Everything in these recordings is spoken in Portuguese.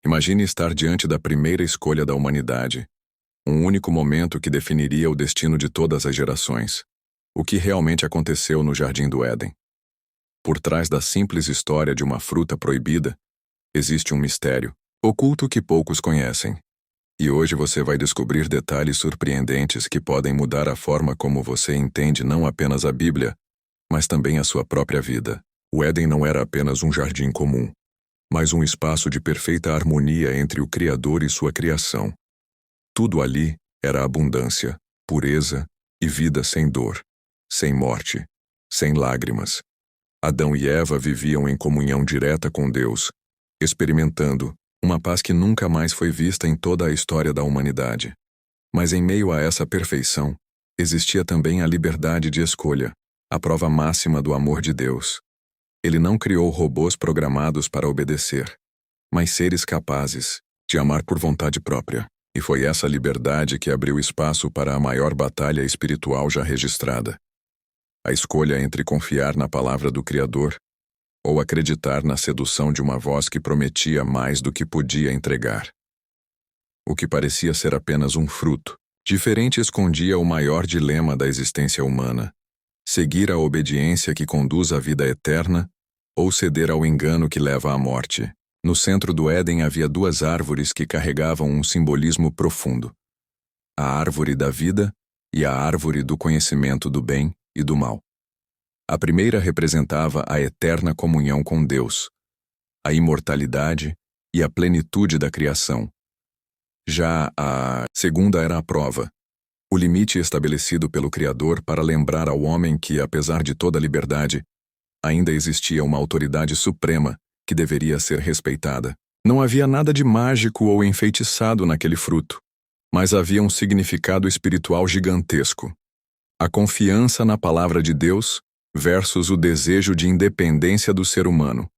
Imagine estar diante da primeira escolha da humanidade, um único momento que definiria o destino de todas as gerações. O que realmente aconteceu no Jardim do Éden? Por trás da simples história de uma fruta proibida, existe um mistério, oculto que poucos conhecem. E hoje você vai descobrir detalhes surpreendentes que podem mudar a forma como você entende não apenas a Bíblia, mas também a sua própria vida. O Éden não era apenas um jardim comum, mas um espaço de perfeita harmonia entre o Criador e sua criação. Tudo ali era abundância, pureza e vida sem dor, sem morte, sem lágrimas. Adão e Eva viviam em comunhão direta com Deus, experimentando uma paz que nunca mais foi vista em toda a história da humanidade. Mas em meio a essa perfeição, existia também a liberdade de escolha, a prova máxima do amor de Deus. Ele não criou robôs programados para obedecer, mas seres capazes de amar por vontade própria. E foi essa liberdade que abriu espaço para a maior batalha espiritual já registrada. A escolha entre confiar na palavra do Criador ou acreditar na sedução de uma voz que prometia mais do que podia entregar. O que parecia ser apenas um fruto diferente escondia o maior dilema da existência humana: seguir a obediência que conduz à vida eterna ou ceder ao engano que leva à morte. No centro do Éden havia duas árvores que carregavam um simbolismo profundo: a árvore da vida e a árvore do conhecimento do bem e do mal. A primeira representava a eterna comunhão com Deus, a imortalidade e a plenitude da criação. Já a segunda era a prova, o limite estabelecido pelo Criador para lembrar ao homem que, apesar de toda a liberdade, ainda existia uma autoridade suprema que deveria ser respeitada. Não havia nada de mágico ou enfeitiçado naquele fruto, mas havia um significado espiritual gigantesco: a confiança na palavra de Deus versus o desejo de independência do ser humano.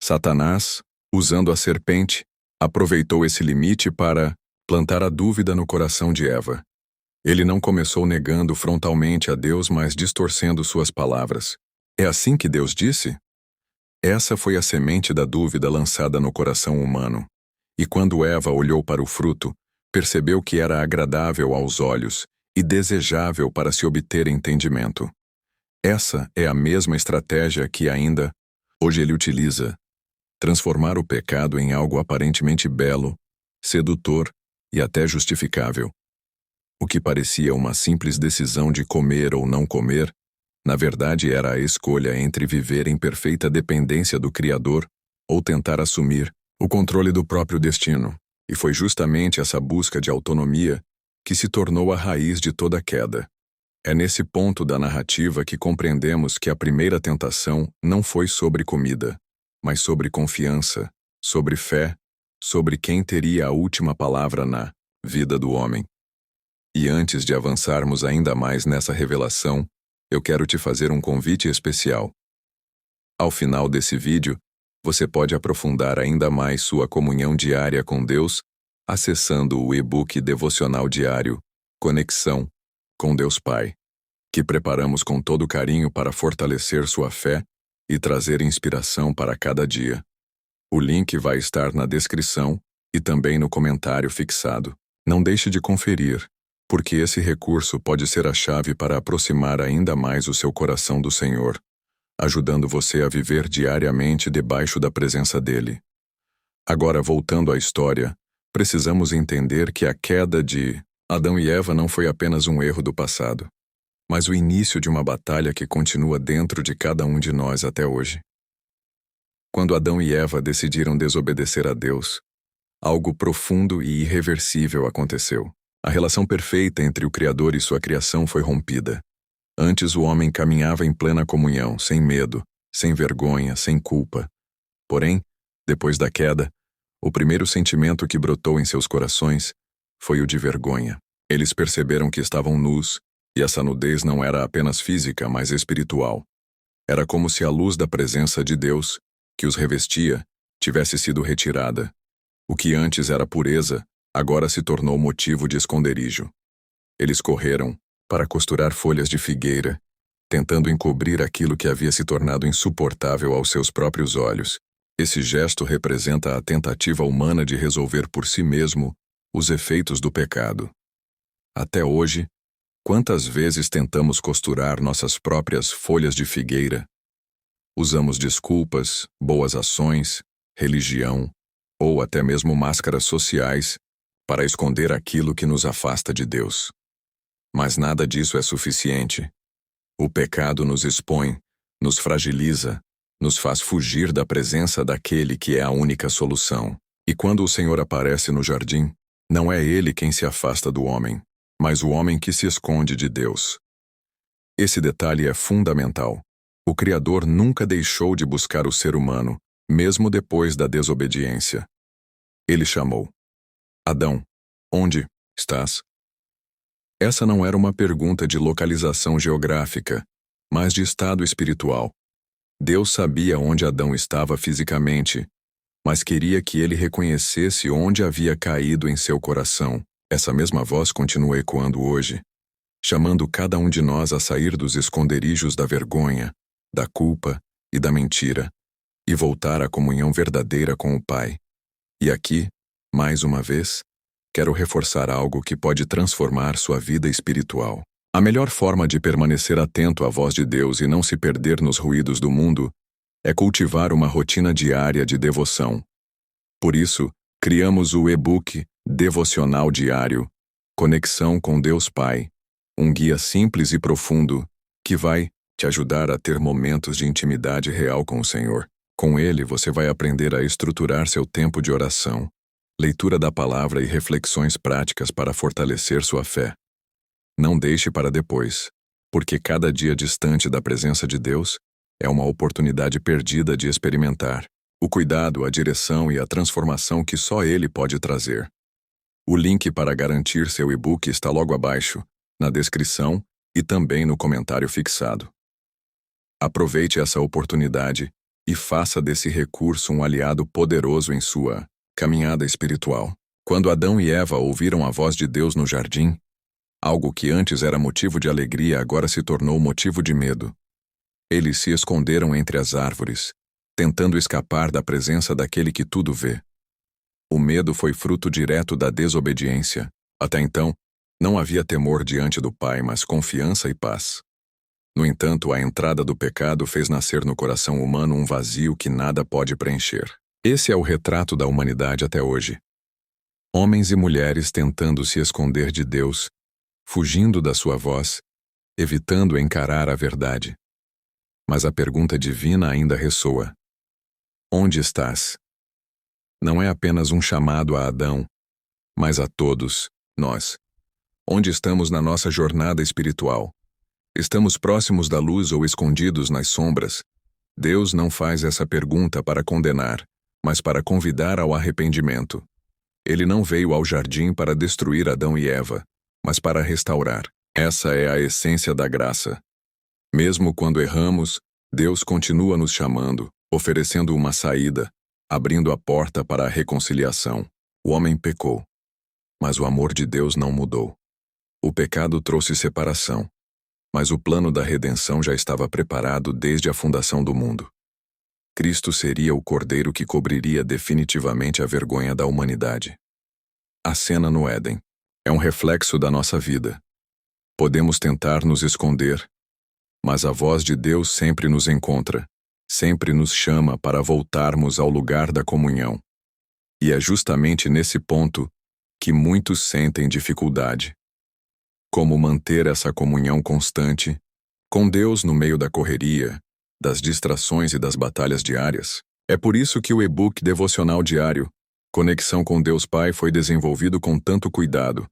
Satanás, usando a serpente, aproveitou esse limite para plantar a dúvida no coração de Eva. Ele não começou negando frontalmente a Deus, mas distorcendo suas palavras. É assim que Deus disse? Essa foi a semente da dúvida lançada no coração humano. E quando Eva olhou para o fruto, percebeu que era agradável aos olhos e desejável para se obter entendimento. Essa é a mesma estratégia que ainda hoje ele utiliza: transformar o pecado em algo aparentemente belo, sedutor e até justificável. O que parecia uma simples decisão de comer ou não comer, na verdade era a escolha entre viver em perfeita dependência do Criador ou tentar assumir o controle do próprio destino. E foi justamente essa busca de autonomia que se tornou a raiz de toda a queda. É nesse ponto da narrativa que compreendemos que a primeira tentação não foi sobre comida, mas sobre confiança, sobre fé, sobre quem teria a última palavra na vida do homem. E antes de avançarmos ainda mais nessa revelação, eu quero te fazer um convite especial. Ao final desse vídeo, você pode aprofundar ainda mais sua comunhão diária com Deus, acessando o e-book devocional diário Conexão com Deus Pai, que preparamos com todo carinho para fortalecer sua fé e trazer inspiração para cada dia. O link vai estar na descrição e também no comentário fixado. Não deixe de conferir, porque esse recurso pode ser a chave para aproximar ainda mais o seu coração do Senhor, ajudando você a viver diariamente debaixo da presença dele. Agora, voltando à história, precisamos entender que a queda de Adão e Eva não foi apenas um erro do passado, mas o início de uma batalha que continua dentro de cada um de nós até hoje. Quando Adão e Eva decidiram desobedecer a Deus, algo profundo e irreversível aconteceu. A relação perfeita entre o Criador e sua criação foi rompida. Antes o homem caminhava em plena comunhão, sem medo, sem vergonha, sem culpa. Porém, depois da queda, o primeiro sentimento que brotou em seus corações foi o de vergonha. Eles perceberam que estavam nus, e essa nudez não era apenas física, mas espiritual. Era como se a luz da presença de Deus, que os revestia, tivesse sido retirada. O que antes era pureza, agora se tornou motivo de esconderijo. Eles correram para costurar folhas de figueira, tentando encobrir aquilo que havia se tornado insuportável aos seus próprios olhos. Esse gesto representa a tentativa humana de resolver por si mesmo os efeitos do pecado. Até hoje, quantas vezes tentamos costurar nossas próprias folhas de figueira? Usamos desculpas, boas ações, religião ou até mesmo máscaras sociais para esconder aquilo que nos afasta de Deus. Mas nada disso é suficiente. O pecado nos expõe, nos fragiliza, nos faz fugir da presença daquele que é a única solução. E quando o Senhor aparece no jardim, não é ele quem se afasta do homem, mas o homem que se esconde de Deus. Esse detalhe é fundamental. O Criador nunca deixou de buscar o ser humano, mesmo depois da desobediência. Ele chamou: Adão, onde estás? Essa não era uma pergunta de localização geográfica, mas de estado espiritual. Deus sabia onde Adão estava fisicamente, mas queria que ele reconhecesse onde havia caído em seu coração. Essa mesma voz continua ecoando hoje, chamando cada um de nós a sair dos esconderijos da vergonha, da culpa e da mentira, e voltar à comunhão verdadeira com o Pai. E aqui, mais uma vez, quero reforçar algo que pode transformar sua vida espiritual. A melhor forma de permanecer atento à voz de Deus e não se perder nos ruídos do mundo é cultivar uma rotina diária de devoção. Por isso, criamos o e-book Devocional Diário, Conexão com Deus Pai, um guia simples e profundo que vai te ajudar a ter momentos de intimidade real com o Senhor. Com ele, você vai aprender a estruturar seu tempo de oração, leitura da palavra e reflexões práticas para fortalecer sua fé. Não deixe para depois, porque cada dia distante da presença de Deus é uma oportunidade perdida de experimentar o cuidado, a direção e a transformação que só Ele pode trazer. O link para garantir seu e-book está logo abaixo, na descrição e também no comentário fixado. Aproveite essa oportunidade e faça desse recurso um aliado poderoso em sua caminhada espiritual. Quando Adão e Eva ouviram a voz de Deus no jardim, algo que antes era motivo de alegria agora se tornou motivo de medo. Eles se esconderam entre as árvores, tentando escapar da presença daquele que tudo vê. O medo foi fruto direto da desobediência. Até então, não havia temor diante do Pai, mas confiança e paz. No entanto, a entrada do pecado fez nascer no coração humano um vazio que nada pode preencher. Esse é o retrato da humanidade até hoje. Homens e mulheres tentando se esconder de Deus, fugindo da sua voz, evitando encarar a verdade. Mas a pergunta divina ainda ressoa: onde estás? Não é apenas um chamado a Adão, mas a todos, nós. Onde estamos na nossa jornada espiritual? Estamos próximos da luz ou escondidos nas sombras? Deus não faz essa pergunta para condenar, mas para convidar ao arrependimento. Ele não veio ao jardim para destruir Adão e Eva, mas para restaurar. Essa é a essência da graça. Mesmo quando erramos, Deus continua nos chamando, oferecendo uma saída, abrindo a porta para a reconciliação. O homem pecou, mas o amor de Deus não mudou. O pecado trouxe separação, mas o plano da redenção já estava preparado desde a fundação do mundo. Cristo seria o cordeiro que cobriria definitivamente a vergonha da humanidade. A cena no Éden é um reflexo da nossa vida. Podemos tentar nos esconder, mas a voz de Deus sempre nos encontra, sempre nos chama para voltarmos ao lugar da comunhão. E é justamente nesse ponto que muitos sentem dificuldade. Como manter essa comunhão constante com Deus no meio da correria, das distrações e das batalhas diárias? É por isso que o e-book Devocional Diário, Conexão com Deus Pai, foi desenvolvido com tanto cuidado.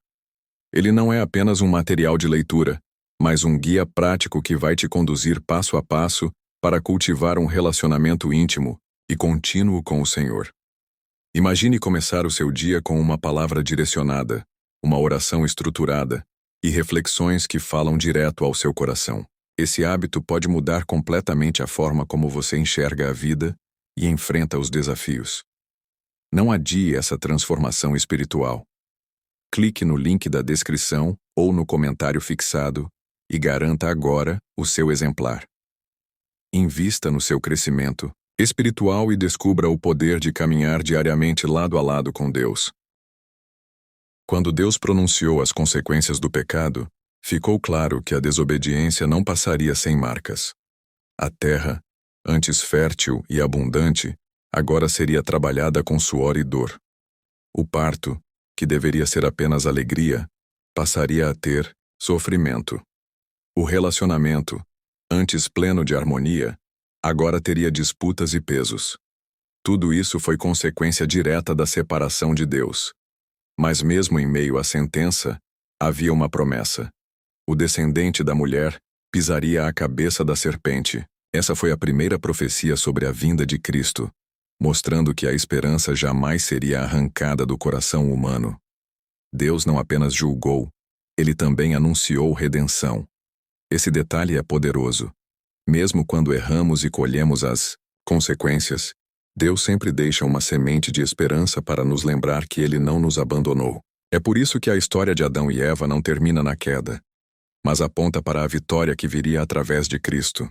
Ele não é apenas um material de leitura, mas um guia prático que vai te conduzir passo a passo para cultivar um relacionamento íntimo e contínuo com o Senhor. Imagine começar o seu dia com uma palavra direcionada, uma oração estruturada e reflexões que falam direto ao seu coração. Esse hábito pode mudar completamente a forma como você enxerga a vida e enfrenta os desafios. Não adie essa transformação espiritual. Clique no link da descrição ou no comentário fixado e garanta agora o seu exemplar. Invista no seu crescimento, espiritual e descubra o poder de caminhar diariamente lado a lado com Deus. Quando Deus pronunciou as consequências do pecado, ficou claro que a desobediência não passaria sem marcas. A terra, antes fértil e abundante, agora seria trabalhada com suor e dor. O parto, que deveria ser apenas alegria, passaria a ter sofrimento. O relacionamento, antes pleno de harmonia, agora teria disputas e pesos. Tudo isso foi consequência direta da separação de Deus. Mas mesmo em meio à sentença, havia uma promessa. O descendente da mulher pisaria a cabeça da serpente. Essa foi a primeira profecia sobre a vinda de Cristo, mostrando que a esperança jamais seria arrancada do coração humano. Deus não apenas julgou, ele também anunciou redenção. Esse detalhe é poderoso. Mesmo quando erramos e colhemos as consequências, Deus sempre deixa uma semente de esperança para nos lembrar que Ele não nos abandonou. É por isso que a história de Adão e Eva não termina na queda, mas aponta para a vitória que viria através de Cristo.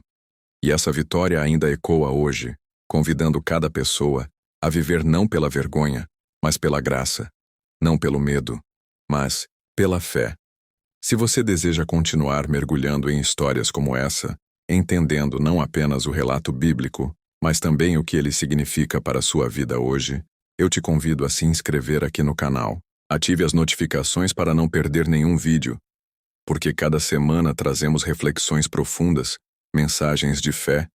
E essa vitória ainda ecoa hoje, convidando cada pessoa a viver não pela vergonha, mas pela graça, não pelo medo, mas pela fé. Se você deseja continuar mergulhando em histórias como essa, entendendo não apenas o relato bíblico, mas também o que ele significa para a sua vida hoje, eu te convido a se inscrever aqui no canal. Ative as notificações para não perder nenhum vídeo, porque cada semana trazemos reflexões profundas, mensagens de fé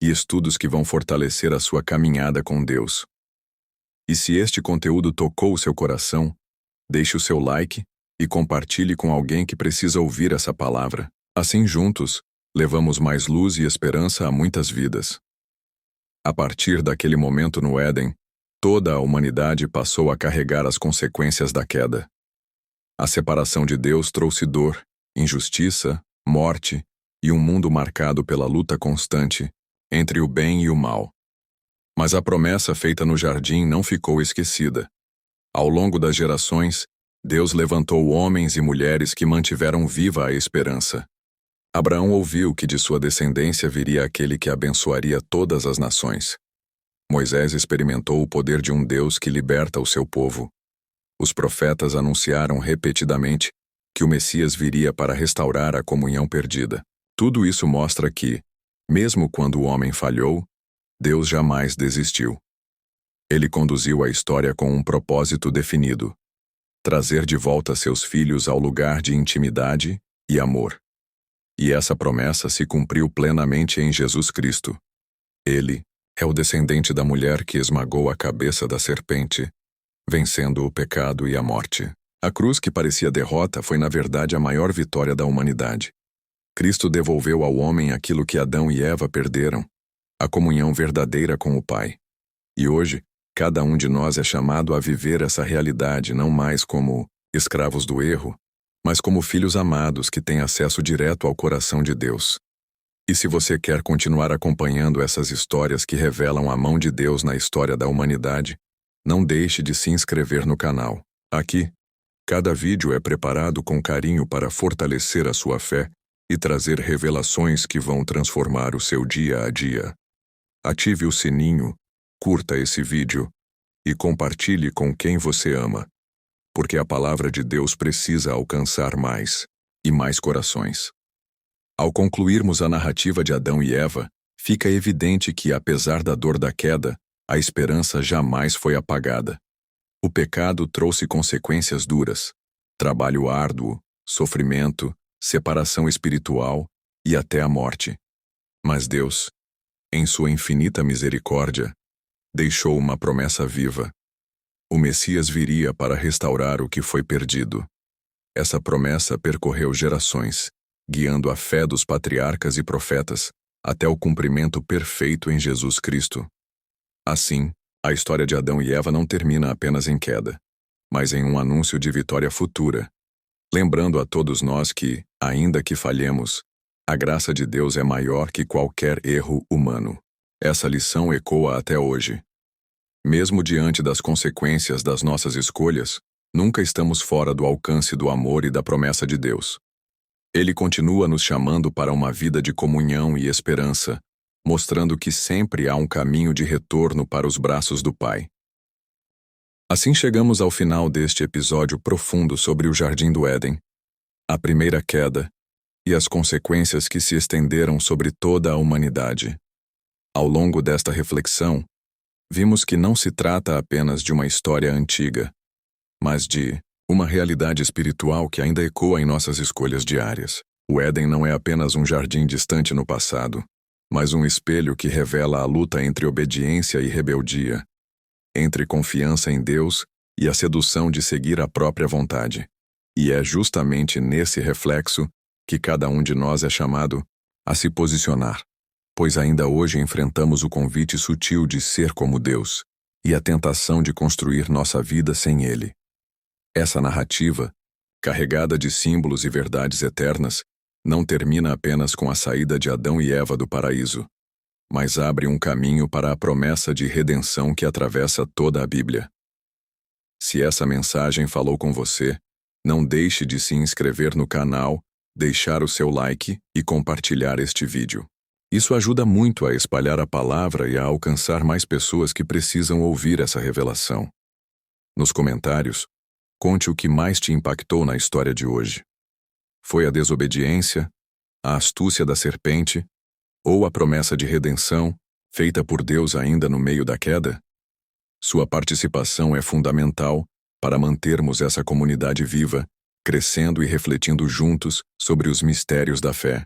e estudos que vão fortalecer a sua caminhada com Deus. E se este conteúdo tocou o seu coração, deixe o seu like e compartilhe com alguém que precisa ouvir essa palavra. Assim juntos, levamos mais luz e esperança a muitas vidas. A partir daquele momento no Éden, toda a humanidade passou a carregar as consequências da queda. A separação de Deus trouxe dor, injustiça, morte e um mundo marcado pela luta constante entre o bem e o mal. Mas a promessa feita no jardim não ficou esquecida. Ao longo das gerações, Deus levantou homens e mulheres que mantiveram viva a esperança. Abraão ouviu que de sua descendência viria aquele que abençoaria todas as nações. Moisés experimentou o poder de um Deus que liberta o seu povo. Os profetas anunciaram repetidamente que o Messias viria para restaurar a comunhão perdida. Tudo isso mostra que, mesmo quando o homem falhou, Deus jamais desistiu. Ele conduziu a história com um propósito definido: trazer de volta seus filhos ao lugar de intimidade e amor. E essa promessa se cumpriu plenamente em Jesus Cristo. Ele é o descendente da mulher que esmagou a cabeça da serpente, vencendo o pecado e a morte. A cruz que parecia derrota foi na verdade a maior vitória da humanidade. Cristo devolveu ao homem aquilo que Adão e Eva perderam, a comunhão verdadeira com o Pai. E hoje, cada um de nós é chamado a viver essa realidade não mais como escravos do erro, mas como filhos amados que têm acesso direto ao coração de Deus. E se você quer continuar acompanhando essas histórias que revelam a mão de Deus na história da humanidade, não deixe de se inscrever no canal. Aqui, cada vídeo é preparado com carinho para fortalecer a sua fé e trazer revelações que vão transformar o seu dia a dia. Ative o sininho, curta esse vídeo e compartilhe com quem você ama, porque a palavra de Deus precisa alcançar mais e mais corações. Ao concluirmos a narrativa de Adão e Eva, fica evidente que, apesar da dor da queda, a esperança jamais foi apagada. O pecado trouxe consequências duras: trabalho árduo, sofrimento, separação espiritual e até a morte. Mas Deus, em sua infinita misericórdia, deixou uma promessa viva. O Messias viria para restaurar o que foi perdido. Essa promessa percorreu gerações, guiando a fé dos patriarcas e profetas até o cumprimento perfeito em Jesus Cristo. Assim, a história de Adão e Eva não termina apenas em queda, mas em um anúncio de vitória futura, lembrando a todos nós que, ainda que falhemos, a graça de Deus é maior que qualquer erro humano. Essa lição ecoa até hoje. Mesmo diante das consequências das nossas escolhas, nunca estamos fora do alcance do amor e da promessa de Deus. Ele continua nos chamando para uma vida de comunhão e esperança, mostrando que sempre há um caminho de retorno para os braços do Pai. Assim chegamos ao final deste episódio profundo sobre o Jardim do Éden, a primeira queda e as consequências que se estenderam sobre toda a humanidade. Ao longo desta reflexão, vimos que não se trata apenas de uma história antiga, mas de uma realidade espiritual que ainda ecoa em nossas escolhas diárias. O Éden não é apenas um jardim distante no passado, mas um espelho que revela a luta entre obediência e rebeldia, entre confiança em Deus e a sedução de seguir a própria vontade. E é justamente nesse reflexo que cada um de nós é chamado a se posicionar, pois ainda hoje enfrentamos o convite sutil de ser como Deus e a tentação de construir nossa vida sem Ele. Essa narrativa, carregada de símbolos e verdades eternas, não termina apenas com a saída de Adão e Eva do paraíso, mas abre um caminho para a promessa de redenção que atravessa toda a Bíblia. Se essa mensagem falou com você, não deixe de se inscrever no canal, deixar o seu like e compartilhar este vídeo. Isso ajuda muito a espalhar a palavra e a alcançar mais pessoas que precisam ouvir essa revelação. Nos comentários, conte o que mais te impactou na história de hoje. Foi a desobediência, a astúcia da serpente, ou a promessa de redenção, feita por Deus ainda no meio da queda? Sua participação é fundamental para mantermos essa comunidade viva, crescendo e refletindo juntos sobre os mistérios da fé.